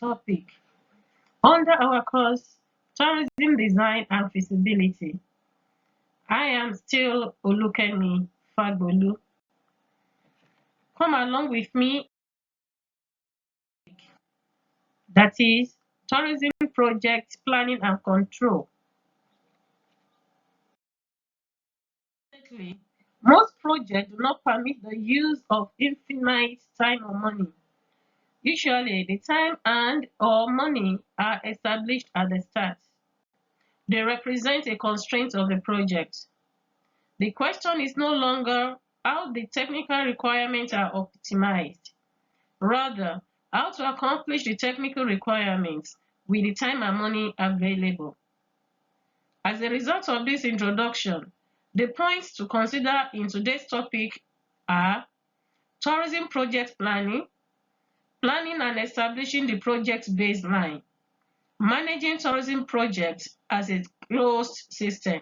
topic under our course Tourism Design and Feasibility. I am still Olukemi Fagbolu. Come along with me, that is Tourism Project Planning and Control. Most projects do not permit the use of infinite time or money. Usually, the time and or money are established at the start. They represent a constraint of the project. The question is no longer how the technical requirements are optimized, rather, how to accomplish the technical requirements with the time and money available. As a result of this introduction, the points to consider in today's topic are tourism project planning, planning and establishing the project baseline, managing tourism projects as a closed system,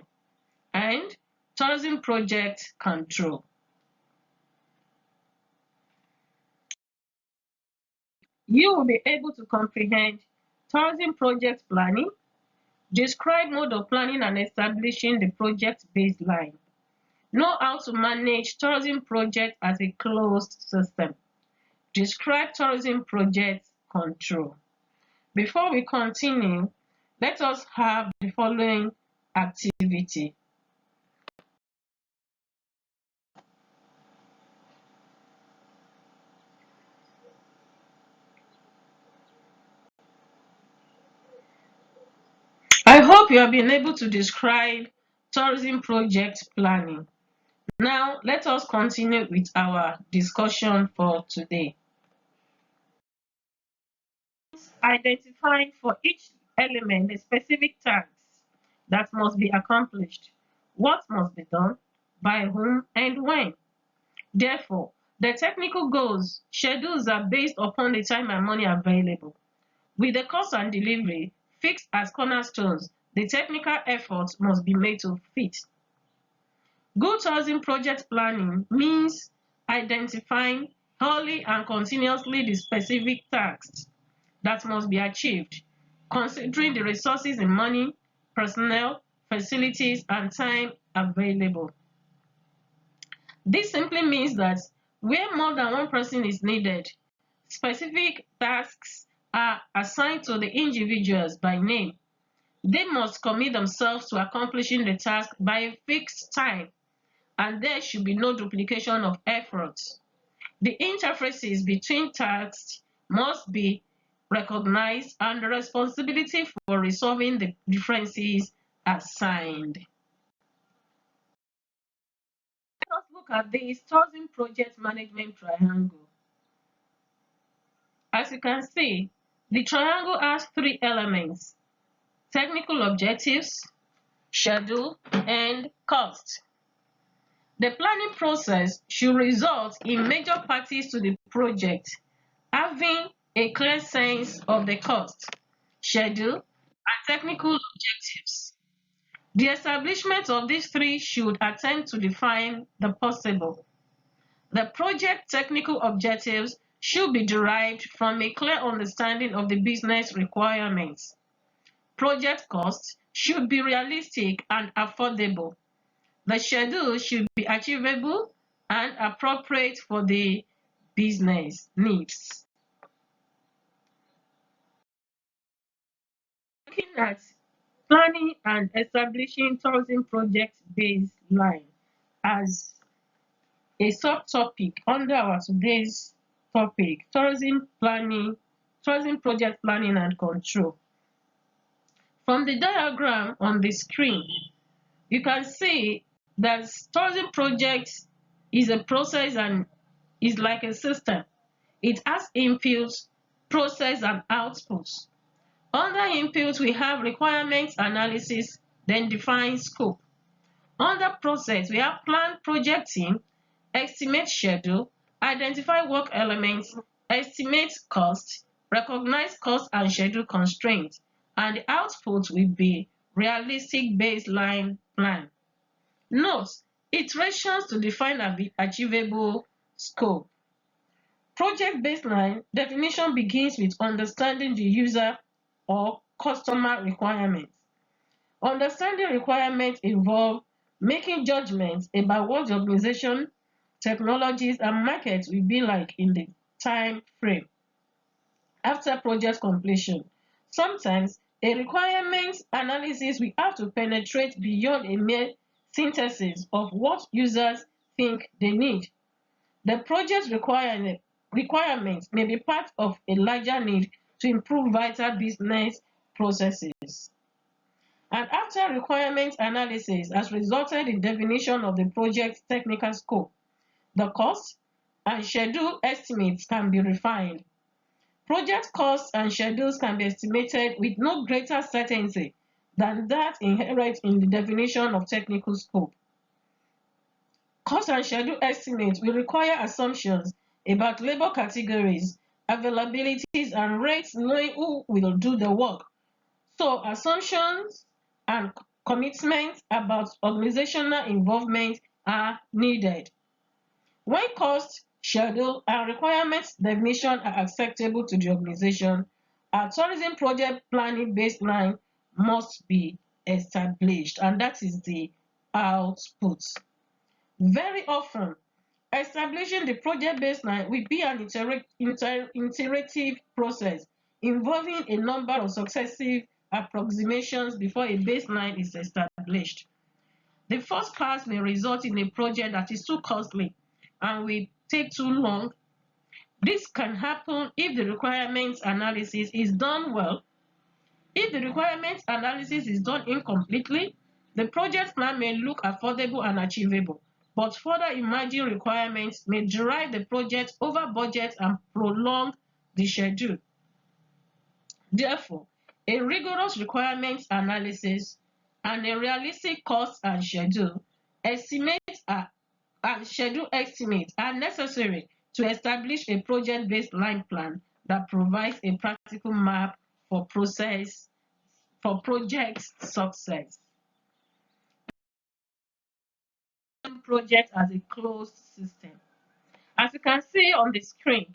and tourism project control. You will be able to comprehend tourism project planning, describe mode of planning and establishing the project baseline, know how to manage tourism project as a closed system, describe tourism project control. Before we continue, let us have the following activity. I hope you have been able to describe tourism project planning. Now, let us continue with our discussion for today. Identifying for each element the specific tasks that must be accomplished, what must be done, by whom, and when. Therefore, the technical goals schedules are based upon the time and money available. With the cost and delivery fixed as cornerstones, the technical efforts must be made to fit. Good tourism project planning means identifying early and continuously the specific tasks that must be achieved, considering the resources in money, personnel, facilities, and time available. This simply means that where more than one person is needed, specific tasks are assigned to the individuals by name. They must commit themselves to accomplishing the task by a fixed time, and there should be no duplication of efforts. The interfaces between tasks must be recognized and the responsibility for resolving the differences assigned. Let us look at the tourism project management triangle. As you can see, the triangle has three elements: technical objectives, schedule, and cost. The planning process should result in major parties to the project having a clear sense of the cost, schedule, and technical objectives. The establishment of these three should attempt to define the possible. The project technical objectives should be derived from a clear understanding of the business requirements. Project costs should be realistic and affordable. The schedule should be achievable and appropriate for the business needs. Looking at planning and establishing tourism project baseline as a subtopic under our today's topic, tourism planning, tourism project planning and control. From the diagram on the screen, you can see that tourism project is a process and is like a system. It has inputs, process, and outputs. Under inputs, we have requirements analysis, then define scope. Under process, we have plan projecting, estimate schedule, identify work elements, estimate cost, recognize cost and schedule constraints, and the output will be realistic baseline plan. Note, iterations to define achievable scope. Project baseline definition begins with understanding the user or customer requirements. Understanding requirements involve making judgments about what the organization, technologies, and markets will be like in the time frame after project completion. Sometimes a requirements analysis will have to penetrate beyond a mere synthesis of what users think they need. The project requirements may be part of a larger need to improve vital business processes. And after requirement analysis has resulted in definition of the project's technical scope, the cost and schedule estimates can be refined. Project costs and schedules can be estimated with no greater certainty than that inherent in the definition of technical scope. Cost and schedule estimates will require assumptions about labor categories, availabilities, and rates, knowing who will do the work. So assumptions and commitments about organizational involvement are needed. When cost, schedule, and requirements definition are acceptable to the organization, a tourism project planning baseline must be established, and that is the output. Very often, establishing the project baseline will be an iterative process involving a number of successive approximations before a baseline is established. The first pass may result in a project that is too costly and will take too long. This can happen if the requirements analysis is done well. If the requirements analysis is done incompletely, the project plan may look affordable and achievable, but further emerging requirements may drive the project over budget and prolong the schedule. Therefore, a rigorous requirements analysis and a realistic cost and schedule estimates and schedule estimates are necessary to establish a project baseline plan that provides a practical map for project success. Project as a closed system. As you can see on the screen,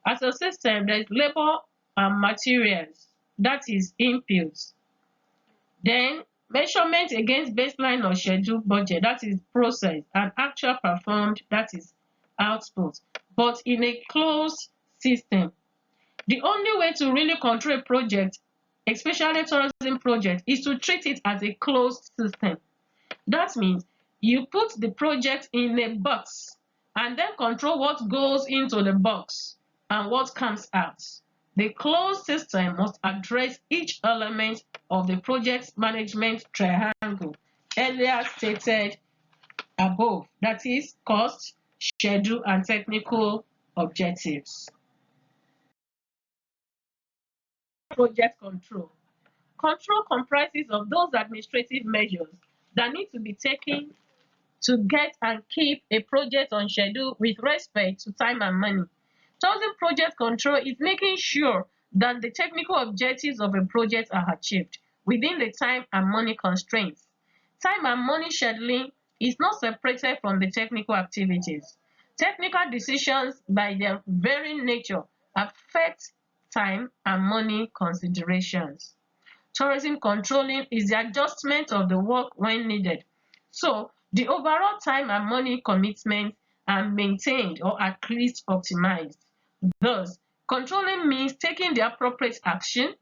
as a system, there is labor and materials, that is inputs. Then measurement against baseline or schedule budget, that is process, and actual performed, that is output. But in a closed system, the only way to really control a project, especially tourism project, is to treat it as a closed system. That means you put the project in a box and then control what goes into the box and what comes out. The closed system must address each element of the project management triangle earlier stated above, that is cost, schedule, and technical objectives. Project control. Control comprises of those administrative measures that need to be taken to get and keep a project on schedule with respect to time and money. Tourism project control is making sure that the technical objectives of a project are achieved within the time and money constraints. Time and money scheduling is not separated from the technical activities. Technical decisions by their very nature affect time and money considerations. Tourism controlling is the adjustment of the work when needed. So the overall time and money commitments are maintained or at least optimized. Thus, controlling means taking the appropriate action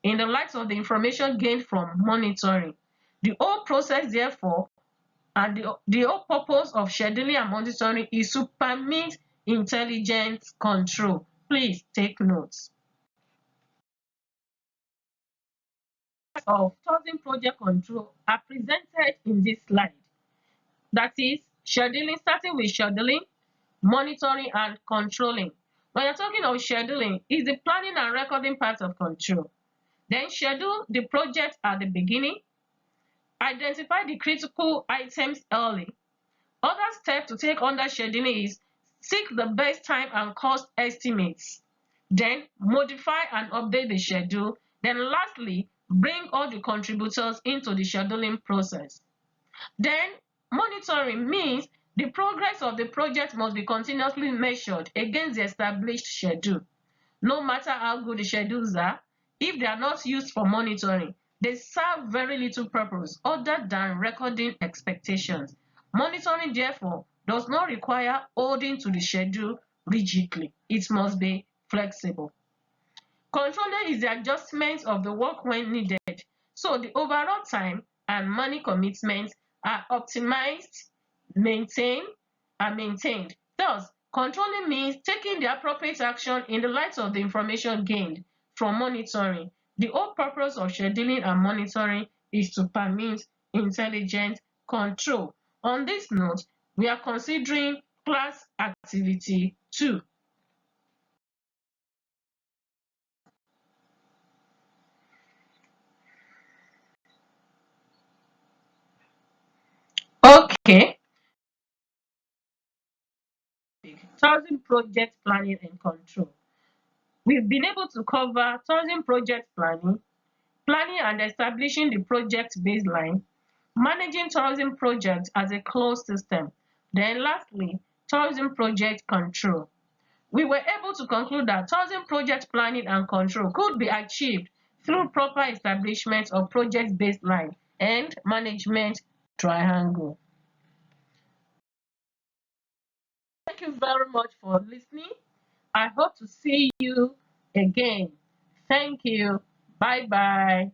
in the light of the information gained from monitoring. The whole process, therefore, and the whole purpose of scheduling and monitoring is to permit intelligent control. Please take notes. Of tourism project control are presented in this slide. That is scheduling, starting with scheduling, monitoring, and controlling. When you're talking of scheduling, it's the planning and recording part of control. Then schedule the project at the beginning. Identify the critical items early. Other steps to take under scheduling is seek the best time and cost estimates. Then modify and update the schedule. Then lastly, bring all the contributors into the scheduling process. Then monitoring means The progress of the project must be continuously measured against the established schedule. No matter how good the schedules are, if they are not used for monitoring, they serve very little purpose other than recording expectations. Monitoring, therefore, does not require holding to the schedule rigidly. It must be flexible. Controlling is the adjustment of the work when needed, so the overall time and money commitments are optimized, maintained, and maintained. Thus, controlling means taking the appropriate action in the light of the information gained from monitoring. The whole purpose of scheduling and monitoring is to permit intelligent control. On this note, we are considering class activity 2. Okay. Tourism project planning and control. We've been able to cover tourism project planning, planning and establishing the project baseline, managing tourism projects as a closed system, then lastly, tourism project control. We were able to conclude that tourism project planning and control could be achieved through proper establishment of project baseline and management triangle. Thank you very much for listening. I hope to see you again. Thank you. Bye bye.